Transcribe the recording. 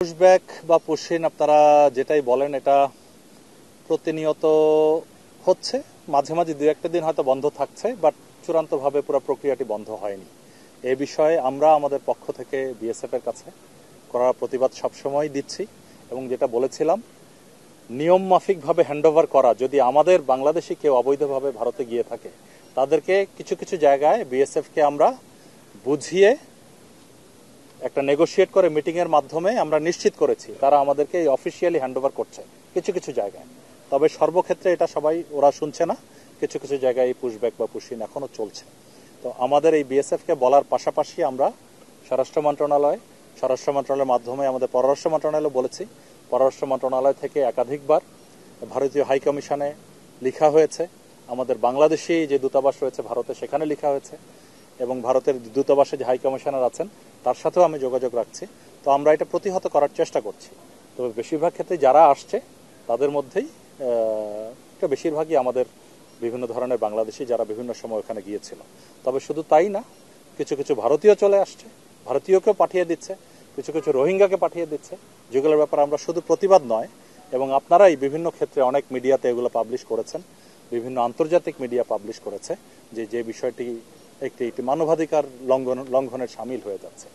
Pushback বা push in আপনারা যেটাই বলেন এটা প্রতিনিয়ত হচ্ছে। মাঝে মাঝে দু একটা দিন হয়তো বন্ধ থাকছে, বাট চূড়ান্তভাবে পুরো প্রক্রিয়াটি বন্ধ হয়নি। এ বিষয়ে আমরা আমাদের পক্ষ থেকে বিএসএফ এর কাছে করার প্রতিবাদ সবসময় দিচ্ছি এবং যেটা বলেছিলাম, নিয়ম মাফিকভাবে হ্যান্ডওভার করা। যদি আমাদের বাংলাদেশি কেউ অবৈধভাবে ভারতে গিয়ে থাকে, তাদেরকে কিছু কিছু জায়গায় বিএসএফকে আমরা বুঝিয়ে একটা নেগোশিয়েট করে মিটিংয়ের মাধ্যমে আমরা নিশ্চিত করেছি তারা আমাদেরকে অফিসিয়ালি হ্যান্ডওভার করছে কিছু কিছু জায়গায়। তবে সর্বক্ষেত্রে এটা সবাই ওরা শুনছে না, কিছু কিছু জায়গায় এই পুশব্যাক বা পুশিন এখনো চলছে। তো আমাদের এই বিএসএফকে বলার পাশাপাশি আমরা স্বরাষ্ট্র মন্ত্রণালয়ের মাধ্যমে আমাদের পররাষ্ট্র মন্ত্রণালয় বলেছি। পররাষ্ট্র মন্ত্রণালয় থেকে একাধিকবার ভারতীয় হাই কমিশনে লেখা হয়েছে, আমাদের বাংলাদেশি যে দূতাবাস রয়েছে ভারতে সেখানে লেখা হয়েছে, এবং ভারতের দূতাবাসে যে হাই কমিশনার আছেন তার সাথেও আমি যোগাযোগ রাখছি। তো আমরা এটা প্রতিহত করার চেষ্টা করছি। তবে বেশিরভাগ ক্ষেত্রে যারা আসছে তাদের মধ্যেই বেশিরভাগই আমাদের বিভিন্ন ধরনের বাংলাদেশি যারা বিভিন্ন সময় ওখানে গিয়েছিল। তবে শুধু তাই না, কিছু কিছু ভারতীয় চলে আসছে, ভারতীয়কেও পাঠিয়ে দিচ্ছে, কিছু কিছু রোহিঙ্গাকে পাঠিয়ে দিচ্ছে, যেগুলোর ব্যাপারে আমরা শুধু প্রতিবাদ নয়, এবং আপনারাই বিভিন্ন ক্ষেত্রে অনেক মিডিয়াতে এগুলো পাবলিশ করেছেন, বিভিন্ন আন্তর্জাতিক মিডিয়া পাবলিশ করেছে যে যে বিষয়টি একটি মানবাধিকার লঙ্ঘনের সামিল হয়ে যাচ্ছে।